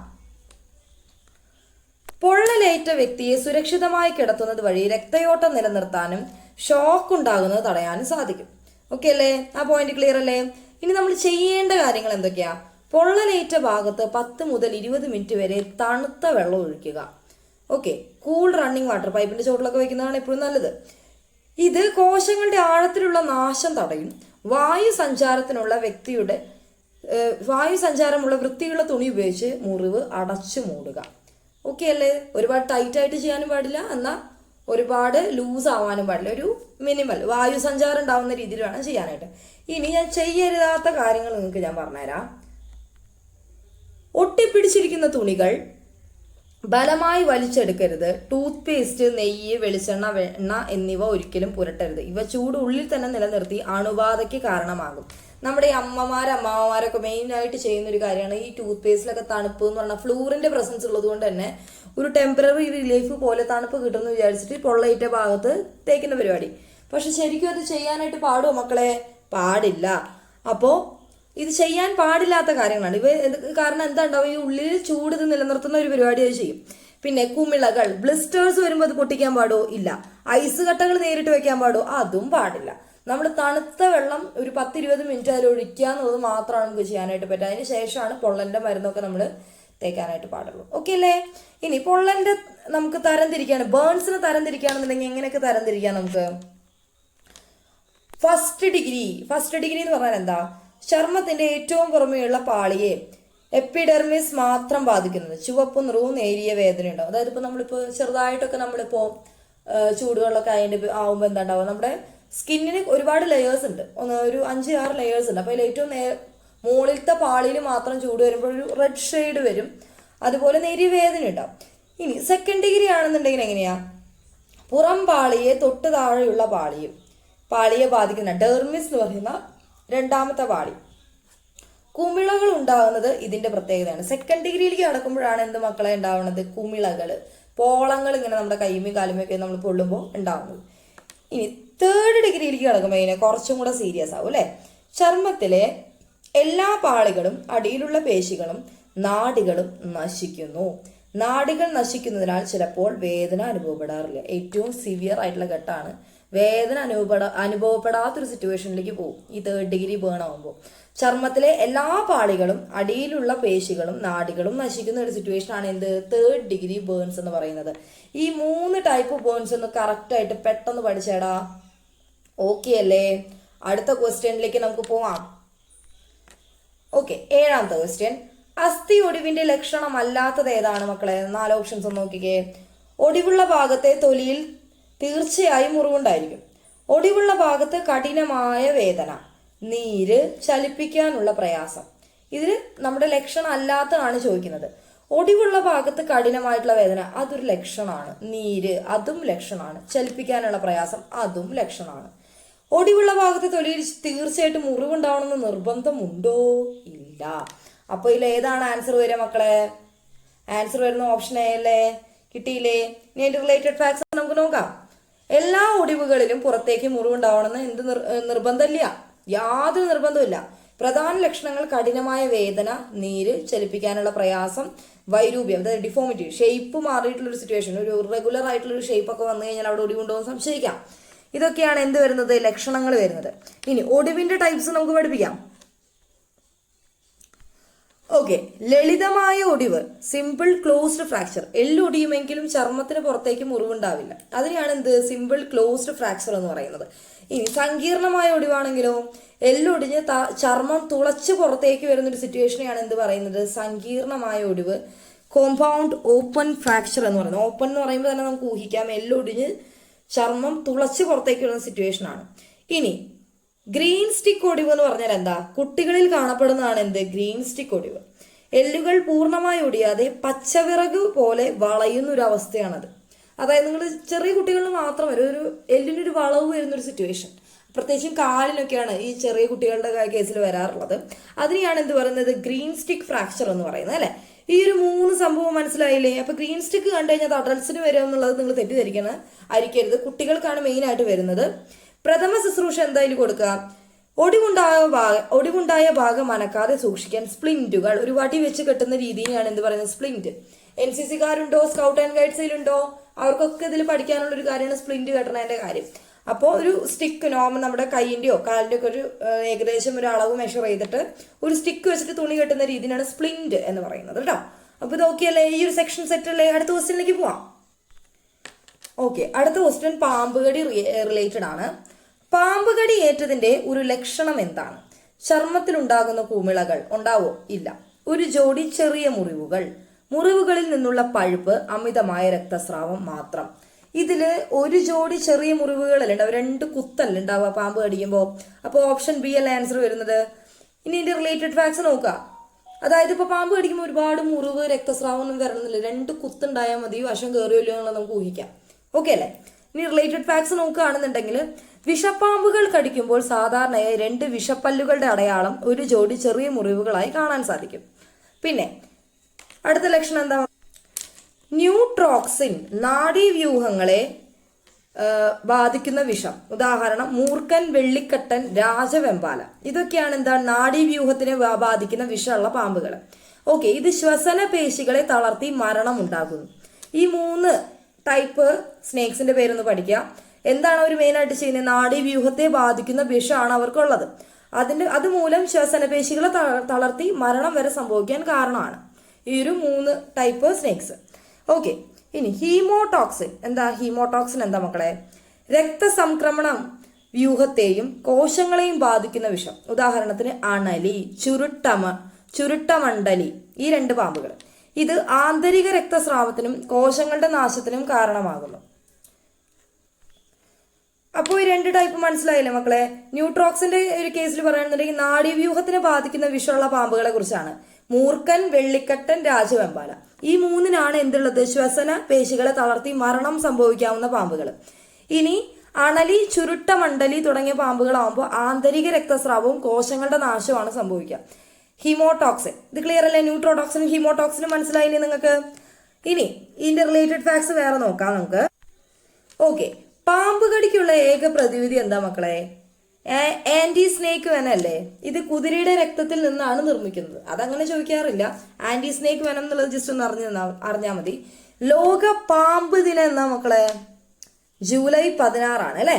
പൊള്ളലേറ്റ വ്യക്തിയെ സുരക്ഷിതമായി കിടത്തുന്നത് വഴി രക്തയോട്ടം നിലനിർത്താനും ഷോക്ക് ഉണ്ടാകുന്നത് തടയാനും സാധിക്കും. ഓക്കെ അല്ലേ? ആ പോയിന്റ് ക്ലിയർ അല്ലേ? ഇനി നമ്മൾ ചെയ്യേണ്ട കാര്യങ്ങൾ എന്തൊക്കെയാ? പൊള്ളലേറ്റ ഭാഗത്ത് 10 മുതൽ 20 മിനിറ്റ് വരെ തണുത്ത വെള്ളം ഒഴിക്കുക. ഓക്കെ, കൂൾ റണ്ണിങ് വാട്ടർ പൈപ്പിന്റെ ചോട്ടിലൊക്കെ വെക്കുന്നതാണ് എപ്പോഴും നല്ലത്. ഇത് കോശങ്ങളുടെ ആഴത്തിലുള്ള നാശം തടയും. വായുസഞ്ചാരമുള്ള വൃത്തിയുള്ള തുണി ഉപയോഗിച്ച് മുറിവ് അടച്ചു മൂടുക. ഓക്കെ അല്ലേ? ഒരുപാട് ടൈറ്റ് ആയിട്ട് ചെയ്യാനും പാടില്ല, എന്നാൽ ഒരുപാട് ലൂസ് ആവാനും പാടില്ല. ഒരു മിനിമൽ വായുസഞ്ചാരം ഉണ്ടാവുന്ന രീതിയിൽ വേണം ചെയ്യാനായിട്ട്. ഇനി ഞാൻ ചെയ്യരുതാത്ത കാര്യങ്ങൾ നിങ്ങൾക്ക് ഞാൻ പറഞ്ഞുതരാം. ഒട്ടിപ്പിടിച്ചിരിക്കുന്ന തുണികൾ ബലമായി വലിച്ചെടുക്കരുത്. ടൂത്ത് പേസ്റ്റ്, നെയ്യ്, വെളിച്ചെണ്ണ, വെണ്ണ എന്നിവ ഒരിക്കലും പുരട്ടരുത്. ഇവ ചൂട് ഉള്ളിൽ തന്നെ നിലനിർത്തി അണുബാധയ്ക്ക് കാരണമാകും. നമ്മുടെ ഈ അമ്മമാരൊക്കെ മെയിനായിട്ട് ചെയ്യുന്ന ഒരു കാര്യമാണ് ഈ ടൂത്ത് പേസ്റ്റിലൊക്കെ തണുപ്പ് എന്ന് പറഞ്ഞാൽ ഫ്ലൂറിന്റെ പ്രസൻസ് ഉള്ളത് കൊണ്ട് തന്നെ ഒരു ടെമ്പററി റിലീഫ് പോലെ തണുപ്പ് കിട്ടുമെന്ന് വിചാരിച്ചിട്ട് പൊള്ളയിട്ട ഭാഗത്ത് തേക്കുന്ന പരിപാടി. പക്ഷെ ശരിക്കും അത് ചെയ്യാനായിട്ട് പാടുമോ മക്കളെ? പാടില്ല. അപ്പോൾ ഇത് ചെയ്യാൻ പാടില്ലാത്ത കാര്യങ്ങളാണ് ഇവ. കാരണം എന്താ ഉണ്ടാവും? ഈ ഉള്ളിൽ ചൂട് ഇത് നിലനിർത്തുന്ന ഒരു പരിപാടി അത് ചെയ്യും. പിന്നെ കുമിളകൾ, ബ്ലിസ്റ്റേഴ്സ് വരുമ്പോൾ അത് പൊട്ടിക്കാൻ പാടോ? ഇല്ല. ഐസ് കട്ടകൾ നേരിട്ട് വെക്കാൻ പാടോ? അതും പാടില്ല. നമ്മൾ തണുത്ത വെള്ളം ഒരു 10-20 മിനിറ്റ് അതിൽ ഒഴിക്കുക എന്നുള്ളത് മാത്രമാണ് നമുക്ക് ചെയ്യാനായിട്ട് പറ്റുക. അതിന് ശേഷമാണ് പൊള്ളലിന്റെ മരുന്നൊക്കെ നമ്മൾ തേക്കാനായിട്ട് പാടുള്ളൂ. ഓക്കെ അല്ലേ? ഇനി പൊള്ളലിന്റെ നമുക്ക് തരംതിരിക്കുകയാണ്, ബേൺസിന് തരംതിരിക്കുകയാണെന്നുണ്ടെങ്കിൽ എങ്ങനെയൊക്കെ തരംതിരിക്കാം നമുക്ക്? ഫസ്റ്റ് ഡിഗ്രി എന്ന് പറഞ്ഞാൽ എന്താ? ചർമ്മത്തിന്റെ ഏറ്റവും പുറമെയുള്ള പാളിയെ എപ്പിഡെർമിസ് മാത്രം ബാധിക്കുന്നത്. ചുവപ്പ് നിറവും നേരിയ വേദന ഉണ്ടാവും. അതായത് ഇപ്പൊ നമ്മളിപ്പോ ചെറുതായിട്ടൊക്കെ നമ്മളിപ്പോ ചൂടുവെള്ളമൊക്കെ ആവുമ്പോൾ എന്താ ഉണ്ടാവുക, നമ്മുടെ സ്കിന്നിന് ഒരുപാട് ലെയേഴ്സ് ഉണ്ട്, ഒരു 5-6 ലെയേഴ്സ് ഉണ്ട്. അപ്പോൾ അതിൽ ഏറ്റവും മുകളിലത്തെ പാളിയിൽ മാത്രം ചൂട് വരുമ്പോൾ ഒരു റെഡ് ഷെയ്ഡ് വരും, അതുപോലെ നേരിയ വേദന ഉണ്ടാവും. ഇനി സെക്കൻഡ് ഡിഗ്രി ആണെന്നുണ്ടെങ്കിൽ എങ്ങനെയാ, പുറം പാളിയെ തൊട്ട് താഴെയുള്ള പാളിയെ ബാധിക്കുന്ന ഡെർമിസ് എന്ന് പറയുന്ന രണ്ടാമത്തെ പാളി, കുമിളകൾ ഉണ്ടാകുന്നത് ഇതിന്റെ പ്രത്യേകതയാണ്. സെക്കൻഡ് ഡിഗ്രിയിലേക്ക് കടക്കുമ്പോഴാണ് എന്ത് മക്കളെ ഉണ്ടാവുന്നത്, കുമിളകൾ, പോളങ്ങൾ ഇങ്ങനെ നമ്മുടെ കൈമയും കാലുമൊക്കെ നമ്മൾ പൊള്ളുമ്പോൾ ഉണ്ടാവുന്നത്. ഇനി തേർഡ് ഡിഗ്രിയിലേക്ക് കടക്കുമ്പോൾ ഇതിനെ കുറച്ചും കൂടെ സീരിയസ് ആവും അല്ലെ. ചർമ്മത്തിലെ എല്ലാ പാളികളും അടിയിലുള്ള പേശികളും നാഡികളും നശിക്കുന്നു. നാഡികൾ നശിക്കുന്നതിനാൽ ചിലപ്പോൾ വേദന അനുഭവപ്പെടാറില്ല. ഏറ്റവും സിവിയർ ആയിട്ടുള്ള ഘട്ടമാണ്, വേദന അനുഭവപ്പെടാത്തൊരു സിറ്റുവേഷനിലേക്ക് പോകും ഈ തേർഡ് ഡിഗ്രി ബേൺ ആകുമ്പോൾ. ചർമ്മത്തിലെ എല്ലാ പാളികളും അടിയിലുള്ള പേശികളും നാഡികളും നശിക്കുന്ന ഒരു സിറ്റുവേഷൻ ആണ് എന്ത്, തേർഡ് ഡിഗ്രി ബേൺസ് എന്ന് പറയുന്നത്. ഈ 3 ടൈപ്പ് ബേൺസ് ഒന്ന് കറക്റ്റ് ആയിട്ട് പെട്ടെന്ന് പഠിച്ചേടാ. ഓക്കെ അല്ലേ? അടുത്ത ക്വസ്റ്റ്യനിലേക്ക് നമുക്ക് പോവാം. ഓക്കെ, 7ാമത്തെ ക്വസ്റ്റ്യൻ, അസ്ഥി ഒടിവിന്റെ ലക്ഷണമല്ലാത്തത് ഏതാണ് മക്കളെ? 4 ഓപ്ഷൻസ് ഒന്ന് നോക്കിക്കേ. ഒടിവുള്ള ഭാഗത്തെ തൊലിയിൽ തീർച്ചയായും മുറിവുണ്ടായിരിക്കും. ഒടിവുള്ള ഭാഗത്ത് കഠിനമായ വേദന, നീര്, ചലിപ്പിക്കാനുള്ള പ്രയാസം. ഇതിൽ നമ്മുടെ ലക്ഷണം അല്ലാത്തതാണ് ചോദിക്കുന്നത്. ഒടിവുള്ള ഭാഗത്ത് കഠിനമായിട്ടുള്ള വേദന അതൊരു ലക്ഷണമാണ്, നീര് അതും ലക്ഷണമാണ്, ചലിപ്പിക്കാനുള്ള പ്രയാസം അതും ലക്ഷണമാണ്. ഒടിവുള്ള ഭാഗത്ത് തൊലിയിൽ തീർച്ചയായിട്ടും മുറിവുണ്ടാവണമെന്ന് നിർബന്ധമുണ്ടോ? ഇല്ല. അപ്പൊ ഇതിൽ ഏതാണ് ആൻസർ വരിക മക്കളെ? ആൻസർ വരുന്ന ഓപ്ഷൻ എ അല്ലേ? കിട്ടിയില്ലേ? ഇനി അതിന്റെ റിലേറ്റഡ് ഫാക്ട്സ് നമുക്ക് നോക്കാം. എല്ലാ ഒടിവുകളിലും പുറത്തേക്ക് മുറിവുണ്ടാവണമെന്ന് എന്ത് നിർബന്ധമില്ല, യാതൊരു നിർബന്ധമില്ല. പ്രധാന ലക്ഷണങ്ങൾ കഠിനമായ വേദന, നീര്, ചലിപ്പിക്കാനുള്ള പ്രയാസം, വൈരൂപ്യം, അതായത് ഡിഫോമിറ്റി, ഷേപ്പ് മാറിയിട്ടുള്ള ഒരു സിറ്റുവേഷൻ, ഒരു ഇറഗുലർ ആയിട്ടുള്ള ഒരു ഷേപ്പ് ഒക്കെ വന്നു കഴിഞ്ഞാൽ അവിടെ ഒടിവുണ്ടോ എന്ന് സംശയിക്കാം. ഇതൊക്കെയാണ് എന്ത് വരുന്നത്, ലക്ഷണങ്ങൾ വരുന്നത്. ഇനി ഒടിവിന്റെ ടൈപ്സ് നമുക്ക് പഠിപ്പിക്കാം. ഓക്കെ, ലളിതമായ ഒടിവ്, സിമ്പിൾ ക്ലോസ്ഡ് ഫ്രാക്ചർ, എല്ലൊടിയുമെങ്കിലും ചർമ്മത്തിന് പുറത്തേക്ക് മുറിവുണ്ടാവില്ല, അതിനെയാണ് എന്ത്, സിമ്പിൾ ക്ലോസ്ഡ് ഫ്രാക്ചർ എന്ന് പറയുന്നത്. ഇനി സങ്കീർണമായ ഒടിവാണെങ്കിലോ, എല്ലൊടിഞ്ഞ് ചർമ്മം തുളച്ച് പുറത്തേക്ക് വരുന്ന ഒരു സിറ്റുവേഷനെയാണ് എന്ത് പറയുന്നത്, സങ്കീർണമായ ഒടിവ്. കോമ്പൗണ്ട് ഓപ്പൺ ഫ്രാക്ചർ എന്ന് പറയുന്നത്, ഓപ്പൺ എന്ന് പറയുമ്പോൾ തന്നെ നമുക്ക് ഊഹിക്കാം എല്ലൊടിഞ്ഞ് ചർമ്മം തുളച്ച് പുറത്തേക്ക് വരുന്ന സിറ്റുവേഷൻ ആണ്. ഇനി ഗ്രീൻ സ്റ്റിക്ക് ഒടിവ് എന്ന് പറഞ്ഞാൽ എന്താ, കുട്ടികളിൽ കാണപ്പെടുന്നതാണ് എന്ത്, ഗ്രീൻ സ്റ്റിക്ക് ഒടിവ്. എല്ലുകൾ പൂർണ്ണമായി ഒടിയാതെ പച്ചവിറക് പോലെ വളയുന്ന ഒരു അവസ്ഥയാണത്. അതായത് നിങ്ങൾ ചെറിയ കുട്ടികളിൽ മാത്രം വരും ഒരു എല്ലിനൊരു വളവ് വരുന്നൊരു സിറ്റുവേഷൻ, പ്രത്യേകിച്ചും കാലിനൊക്കെയാണ് ഈ ചെറിയ കുട്ടികളുടെ കേസിൽ വരാറുള്ളത്. അതിനെയാണ് എന്ത് പറയുന്നത്, ഗ്രീൻ സ്റ്റിക്ക് ഫ്രാക്ചർ എന്ന് പറയുന്നത് അല്ലെ. ഈ ഒരു 3 സംഭവം മനസ്സിലായില്ലേ? അപ്പൊ ഗ്രീൻ സ്റ്റിക്ക് കണ്ടു കഴിഞ്ഞാൽ അഡൾട്ട്സിന് വരും എന്നുള്ളത് നിങ്ങൾ തെറ്റിദ്ധരിക്കരുത്, കുട്ടികൾക്കാണ് മെയിൻ ആയിട്ട് വരുന്നത്. പ്രഥമ ശുശ്രൂഷ എന്തായാലും കൊടുക്കുക. ഒടിവുണ്ടായ ഭാഗം അനക്കാതെ സൂക്ഷിക്കാൻ സ്പ്ലിന്റുകൾ, ഒരു വടി വെച്ച് കെട്ടുന്ന രീതിയാണ് എന്ത് പറയുന്നത്, സ്പ്ലിന്റ്. NCC കാരുണ്ടോ, സ്കൗട്ട് ആൻഡ് ഗൈഡ്സിലുണ്ടോ? അവർക്കൊക്കെ ഇതിൽ പഠിക്കാനുള്ള ഒരു കാര്യമാണ് സ്പ്ലിന്റ് കെട്ടണതിന്റെ കാര്യം. അപ്പോൾ ഒരു സ്റ്റിക്ക് നമ്മുടെ കൈയിന്റെയോ കാലിന്റെ ഒക്കെ ഒരു ഏകദേശം ഒരു അളവ് മെഷർ ചെയ്തിട്ട് ഒരു സ്റ്റിക്ക് വെച്ചിട്ട് തുണി കെട്ടുന്ന രീതിയാണ് സ്പ്ലിന്റ് എന്ന് പറയുന്നത് കേട്ടോ. അപ്പൊ ഇത് ഓക്കെ അല്ലേ? ഈ ഒരു സെക്ഷൻ സെറ്റ് അല്ലേ? അടുത്ത ക്വസ്റ്റ്യനിലേക്ക് പോവാം. ഓക്കെ, അടുത്ത ക്വസ്റ്റ്യൻ പാമ്പുകടി റിലേറ്റഡ് ആണ്. പാമ്പുകടി ഏറ്റതിന്റെ ഒരു ലക്ഷണം എന്താണ്? ചർമ്മത്തിലുണ്ടാകുന്ന കുമിളകൾ ഉണ്ടാവോ? ഇല്ല. ഒരു ജോഡി ചെറിയ മുറിവുകളിൽ നിന്നുള്ള പഴുപ്പ്, അമിതമായ രക്തസ്രാവം മാത്രം. ഇതില് ഒരു ജോഡി ചെറിയ മുറിവുകളല്ലേ ഉണ്ടാവും, 2 കുത്തല്ലേ ഉണ്ടാവുക പാമ്പ് കടിക്കുമ്പോൾ. അപ്പോൾ ഓപ്ഷൻ ബി അല്ല ആൻസർ വരുന്നത്. ഇനി ഇതിന്റെ റിലേറ്റഡ് ഫാക്ട്സ് നോക്കുക. അതായത് ഇപ്പൊ പാമ്പ് കടിക്കുമ്പോൾ ഒരുപാട് മുറിവ്, രക്തസ്രാവം ഒന്നും വരണമെന്നില്ല, 2 കുത്തുണ്ടായാൽ മതി, വശം കയറിയല്ലോ എന്നുള്ളത് നമുക്ക് ഊഹിക്കാം. ഓക്കെ അല്ലേ? ഇനി റിലേറ്റഡ് ഫാക്ട്സ് നോക്കുകയാണെന്നുണ്ടെങ്കിൽ വിഷപ്പാമ്പുകൾ കടിക്കുമ്പോൾ സാധാരണയായി 2 വിഷപ്പല്ലുകളുടെ അടയാളം ഒരു ജോഡി ചെറിയ മുറിവുകളായി കാണാൻ സാധിക്കും. പിന്നെ അടുത്ത ലക്ഷണം എന്താ, ന്യൂട്രോക്സിൻ നാഡീവ്യൂഹങ്ങളെ ബാധിക്കുന്ന വിഷം. ഉദാഹരണം മൂർഖൻ, വെള്ളിക്കട്ടൻ, രാജവെമ്പാല. ഇതൊക്കെയാണ് എന്താ, നാഡീവ്യൂഹത്തിനെ ബാധിക്കുന്ന വിഷമുള്ള പാമ്പുകൾ. ഓക്കെ, ഇത് ശ്വസന പേശികളെ തളർത്തി മരണം ഉണ്ടാകുന്നു. ഈ 3 ടൈപ്പ് സ്നേക്സിന്റെ പേരൊന്ന് പഠിക്കുക. എന്താണ് അവർ മെയിനായിട്ട് ചെയ്യുന്നത്, നാഡീവ്യൂഹത്തെ ബാധിക്കുന്ന വിഷമാണ് അവർക്കുള്ളത്. അതുമൂലം ശ്വസനപേശികളെ തളർത്തി മരണം വരെ സംഭവിക്കാൻ കാരണമാണ് ഈ ഒരു 3 ടൈപ്പ് സ്നേക്സ്. ഓക്കെ, ഇനി ഹീമോടോക്സിൻ എന്താ മക്കളെ? രക്തസംക്രമണം വ്യൂഹത്തെയും കോശങ്ങളെയും ബാധിക്കുന്ന വിഷം. ഉദാഹരണത്തിന് അണലി, ചുരുട്ടമണ്ഡലി, ഈ 2 പാമ്പുകൾ. ഇത് ആന്തരിക രക്തസ്രാവത്തിനും കോശങ്ങളുടെ നാശത്തിനും കാരണമാകുന്നു. രണ്ട് ടൈപ്പ് മനസ്സിലായില്ലേ മക്കളെ? ന്യൂട്രോക്സിന്റെ ഒരു കേസിൽ പറയുകയാണെന്നുണ്ടെങ്കിൽ നാഡീവ്യൂഹത്തിനെ ബാധിക്കുന്ന വിഷമുള്ള പാമ്പുകളെ കുറിച്ചാണ്. മൂർഖൻ, വെള്ളിക്കട്ടൻ, രാജവെമ്പാല, ഈ മൂന്നിനാണ് എന്തുള്ളത്? ശ്വസന പേശികളെ തളർത്തി മരണം സംഭവിക്കാവുന്ന പാമ്പുകൾ. ഇനി അണലി, ചുരുട്ടമണ്ഡലി തുടങ്ങിയ പാമ്പുകളാവുമ്പോൾ ആന്തരിക രക്തസ്രാവവും കോശങ്ങളുടെ നാശമാണ് സംഭവിക്കുക. ഹീമോടോക്സിൻ, ഇത് ക്ലിയർ അല്ലേ? ന്യൂട്രോടോക്സിനും ഹീമോടോക്സിനും മനസ്സിലായില്ലേ നിങ്ങൾക്ക്? ഇനി ഇതിന്റെ റിലേറ്റഡ് ഫാക്ട്സ് വേറെ നോക്കാം നമുക്ക്. ഓക്കെ, പാമ്പ് കടിക്കുള്ള ഏക പ്രതിവിധി എന്താ മക്കളെ? ആന്റി സ്നേക്ക് വെനം അല്ലേ? ഇത് കുതിരയുടെ രക്തത്തിൽ നിന്നാണ് നിർമ്മിക്കുന്നത്. അതങ്ങനെ ചോദിക്കാറില്ല. ആന്റി സ്നേക്ക് വെനം എന്നുള്ളത് ജസ്റ്റ് ഒന്ന് അറിഞ്ഞാൽ മതി. ലോക പാമ്പ് ദിനം എന്നാ മക്കളെ? ജൂലൈ 16 അല്ലെ?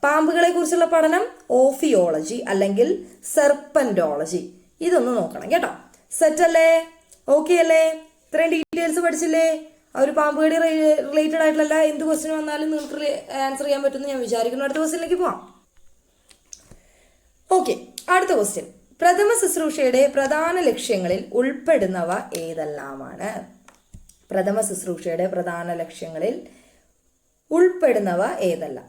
പാമ്പുകളെ കുറിച്ചുള്ള പഠനം ഓഫിയോളജി അല്ലെങ്കിൽ സെർപ്പന്റോളജി, ഇതൊന്ന് നോക്കണം കേട്ടോ. സെറ്റ് അല്ലേ? ഓക്കെ അല്ലേ? ഇത്രയും ഡീറ്റെയിൽസ് പഠിച്ചില്ലേ? ആ ഒരു പാമ്പ് കടി റിലേറ്റഡ് ആയിട്ടുള്ള എന്ത് ക്വസ്റ്റ്യൻ വന്നാലും നിങ്ങൾക്ക് ആൻസർ ചെയ്യാൻ പറ്റുമെന്ന് ഞാൻ വിചാരിക്കുന്നു. അടുത്ത ക്വസ്റ്റ്യനിലേക്ക് പോവാം. ഓക്കെ, അടുത്ത ക്വസ്റ്റ്യൻ. പ്രഥമ ശുശ്രൂഷയുടെ പ്രധാന ലക്ഷ്യങ്ങളിൽ ഉൾപ്പെടുന്നവ ഏതെല്ലാമാണ്? പ്രഥമ ശുശ്രൂഷയുടെ പ്രധാന ലക്ഷ്യങ്ങളിൽ ഉൾപ്പെടുന്നവ ഏതെല്ലാം?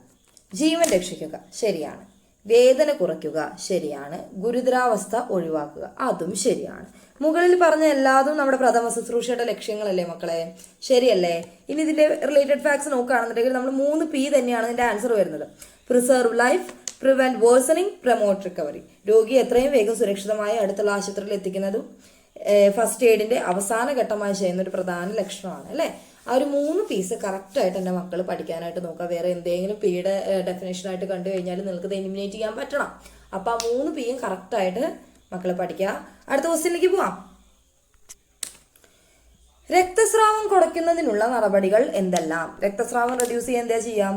ജീവൻ രക്ഷിക്കുക, ശരിയാണ്. വേദന കുറയ്ക്കുക, ശരിയാണ്. ഗുരുതരാവസ്ഥ ഒഴിവാക്കുക, അതും ശരിയാണ്. മുകളിൽ പറഞ്ഞ എല്ലാതും നമ്മുടെ പ്രഥമ ശുശ്രൂഷയുടെ ലക്ഷ്യങ്ങളല്ലേ മക്കളെ? ശരിയല്ലേ? ഇനി ഇതിന്റെ റിലേറ്റഡ് ഫാക്ട്സ് നോക്കുകയാണെന്നുണ്ടെങ്കിൽ നമ്മൾ 3 P തന്നെയാണ് ഇതിന്റെ ആൻസർ വരുന്നത്. Preserve life, prevent worsening, promote recovery. രോഗിയെ എത്രയും വേഗം സുരക്ഷിതമായി അടുത്തുള്ള ആശുപത്രിയിൽ എത്തിക്കുന്നതും ഫസ്റ്റ് എയ്ഡിന്റെ അവസാന ഘട്ടമായി ചെയ്യുന്ന ഒരു പ്രധാന ലക്ഷണമാണ് അല്ലേ? ആ ഒരു 3 പീസ് കറക്റ്റായിട്ട് എൻ്റെ മക്കൾ പഠിക്കാനായിട്ട് നോക്കുക. വേറെ എന്തെങ്കിലും പിയുടെ ഡെഫിനേഷനായിട്ട് കണ്ടു കഴിഞ്ഞാൽ നിങ്ങൾക്ക് ഇത് എലിമിനേറ്റ് ചെയ്യാൻ പറ്റണം. അപ്പം ആ 3 Pയും കറക്റ്റായിട്ട് മക്കൾ പഠിക്കുക. അടുത്ത ക്വസ്റ്റ്യനിലേക്ക് പോവാം. രക്തസ്രാവം കുറയ്ക്കുന്നതിനുള്ള നടപടികൾ എന്തെല്ലാം? രക്തസ്രാവം റെഡ്യൂസ് ചെയ്യാൻ എന്താ ചെയ്യാം?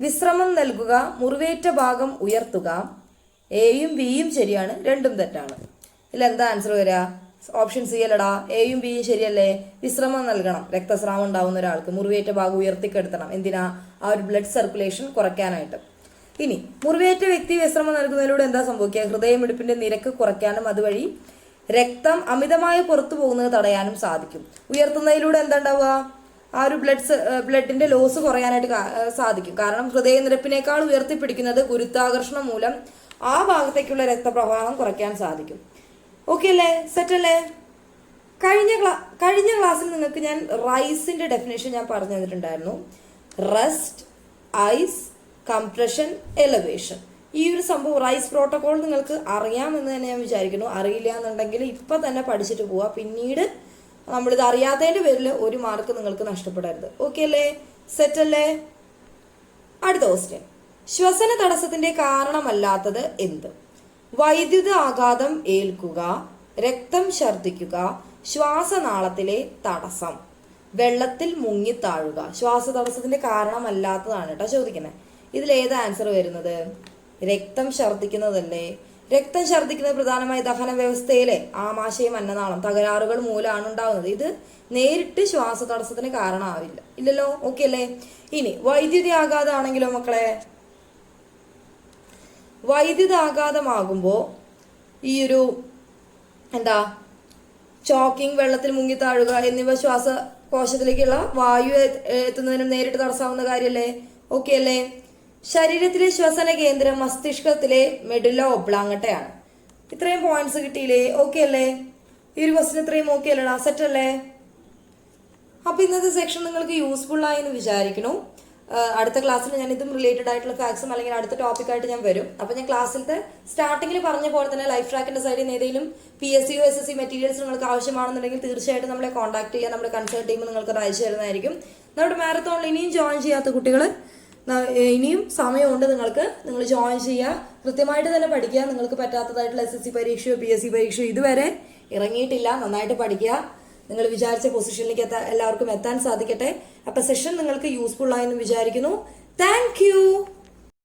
വിശ്രമം നൽകുക, മുറിവേറ്റ ഭാഗം ഉയർത്തുക. എയും ബിയും ശരിയാണ്, രണ്ടും തെറ്റാണ്. ഇതിലെന്താ ആൻസർ വരിക? ഓപ്ഷൻ സി അല്ലടാ, എയും ബിയും ശരിയല്ലേ? വിശ്രമം നൽകണം രക്തസ്രാവം ഉണ്ടാവുന്ന ഒരാൾക്ക്, മുറിവേറ്റ ഭാഗം ഉയർത്തിക്കെടുത്തണം. എന്തിനാ? ആ ഒരു ബ്ലഡ് സർക്കുലേഷൻ കുറയ്ക്കാനായിട്ട്. ഇനി മുറിവേറ്റ വ്യക്തി വിശ്രമം നൽകുന്നതിലൂടെ എന്താ സംഭവിക്കുക? ഹൃദയമിടിപ്പിന്റെ നിരക്ക് കുറയ്ക്കാനും അതുവഴി രക്തം അമിതമായി പുറത്തു പോകുന്നത് തടയാനും സാധിക്കും. ഉയർത്തുന്നതിലൂടെ എന്താ ഉണ്ടാവുക? ആ ഒരു ബ്ലഡിന്റെ ലോസ് കുറയാനായിട്ട് സാധിക്കും. കാരണം ഹൃദയനിരപ്പിനേക്കാൾ ഉയർത്തിപ്പിടിക്കുന്നത് ഗുരുത്വാകർഷണം മൂലം ആ ഭാഗത്തേക്കുള്ള രക്തപ്രവാഹം കുറയ്ക്കാൻ സാധിക്കും. ഓക്കെ അല്ലേ? സെറ്റ് അല്ലേ? കഴിഞ്ഞ ക്ലാസ്സിൽ നിങ്ങൾക്ക് ഞാൻ റൈസിന്റെ ഡെഫിനേഷൻ ഞാൻ പറഞ്ഞു തന്നിട്ടുണ്ടായിരുന്നു. Rest, ice, compression, elevation. ഈ ഒരു സംഭവം റൈസ് പ്രോട്ടോകോൾ നിങ്ങൾക്ക് അറിയാമെന്ന് തന്നെ ഞാൻ വിചാരിക്കുന്നു. അറിയില്ല എന്നുണ്ടെങ്കിൽ ഇപ്പം തന്നെ പഠിച്ചിട്ട് പോവുക. പിന്നീട് നമ്മളിത് അറിയാത്തതിൻ്റെ പേരിൽ 1 മാർക്ക് നിങ്ങൾക്ക് നഷ്ടപ്പെടരുത്. ഓക്കെ അല്ലേ? സെറ്റ് അല്ലേ? അടുത്ത ക്വസ്റ്റ്യൻ. ശ്വസന തടസ്സത്തിന്റെ കാരണമല്ലാത്തത് എന്ത്? വൈദ്യുത ആഘാതം ഏൽക്കുക, രക്തം ഛർദ്ദിക്കുക, ശ്വാസനാളത്തിലെ തടസ്സം, വെള്ളത്തിൽ മുങ്ങിത്താഴുക. ശ്വാസതടസ്സത്തിന്റെ കാരണമല്ലാത്തതാണ് കേട്ടോ ചോദിക്കുന്നത്. ഇതിലേത് ആൻസർ വരുന്നത്? രക്തം ഛർദ്ദിക്കുന്നതല്ലേ? രക്തം ഛർദ്ദിക്കുന്നത് പ്രധാനമായി ദഹന വ്യവസ്ഥയിലെ ആമാശയം, അന്നനാളം തകരാറുകൾ മൂലമാണ് ഉണ്ടാകുന്നത്. ഇത് നേരിട്ട് ശ്വാസതടസ്സത്തിന് കാരണമാവില്ല, ഇല്ലല്ലോ. ഓക്കെ അല്ലേ? ഇനി വൈദ്യുതി ആഘാതമാണെങ്കിലോ മക്കളെ? വൈദ്യുതാഘാതമാകുമ്പോൾ ഈ ഒരു എന്താ ചോക്കിംഗ്, വെള്ളത്തിൽ മുങ്ങിത്താഴുക എന്നിവ ശ്വാസകോശത്തിലേക്കുള്ള വായു എത്തുന്നതിനും നേരിട്ട് തടസ്സാവുന്ന കാര്യമല്ലേ? ഓക്കെ അല്ലേ? ശരീരത്തിലെ ശ്വസന കേന്ദ്രം മസ്തിഷ്കത്തിലെ മെഡുല ഒബ്ലാങ്കട്ടയാണ്. ഇത്രയും പോയിന്റ്സ് കിട്ടിയില്ലേ? ഓക്കെ അല്ലേ? ഈ ഒരു ക്വസ്റ്റ്യൻ ഇത്രയും ഓക്കെ അല്ലടാ? സെറ്റ് അല്ലേ? അപ്പൊ ഇന്നത്തെ സെക്ഷൻ നിങ്ങൾക്ക് യൂസ്ഫുൾ ആയി എന്ന് വിചാരിക്കുന്നു. അടുത്ത ക്ലാസ്സിൽ ഞാൻ ഇതും റിലേറ്റഡ് ആയിട്ടുള്ള ഫാക്ട്സും അല്ലെങ്കിൽ അടുത്ത ടോപ്പിക്കായിട്ട് ഞാൻ വരും. അപ്പം ഞാൻ ക്ലാസ്സിലത്തെ സ്റ്റാർട്ടിങ്ങിൽ പറഞ്ഞ പോലെ തന്നെ ലൈഫ് ട്രാക്കിന്റെ സൈഡിൽ നിന്ന് ഏതെങ്കിലും PSU SSC മെറ്റീരിയൽസ് നിങ്ങൾക്ക് ആവശ്യമാണെന്നുണ്ടെങ്കിൽ തീർച്ചയായിട്ടും നമ്മളെ കോൺടാക്ട് ചെയ്യുക. നമ്മുടെ കൺസൾട്ട് ടീം നിങ്ങൾക്ക് അയച്ചു തരുന്നതായിരിക്കും. നമ്മുടെ മാരത്തോണിൽ ഇനിയും ജോയിൻ ചെയ്യാത്ത കുട്ടികൾ ഇനിയും സമയമുണ്ട് നിങ്ങൾക്ക്. നിങ്ങൾ ജോയിൻ ചെയ്യുക, കൃത്യമായിട്ട് തന്നെ പഠിക്കുക. നിങ്ങൾക്ക് പറ്റാത്തതായിട്ടുള്ള SSC പരീക്ഷയോ PSC പരീക്ഷയോ ഇതുവരെ ഇറങ്ങിയിട്ടില്ല. നന്നായിട്ട് പഠിക്കുക. നിങ്ങൾ വിചാരിച്ച പൊസിഷനിലേക്ക് എല്ലാവർക്കും എത്താൻ സാധിക്കട്ടെ. അപ്പം സെഷൻ നിങ്ങൾക്ക് യൂസ്ഫുൾ ആയെന്ന് വിചാരിക്കുന്നു. Thank you.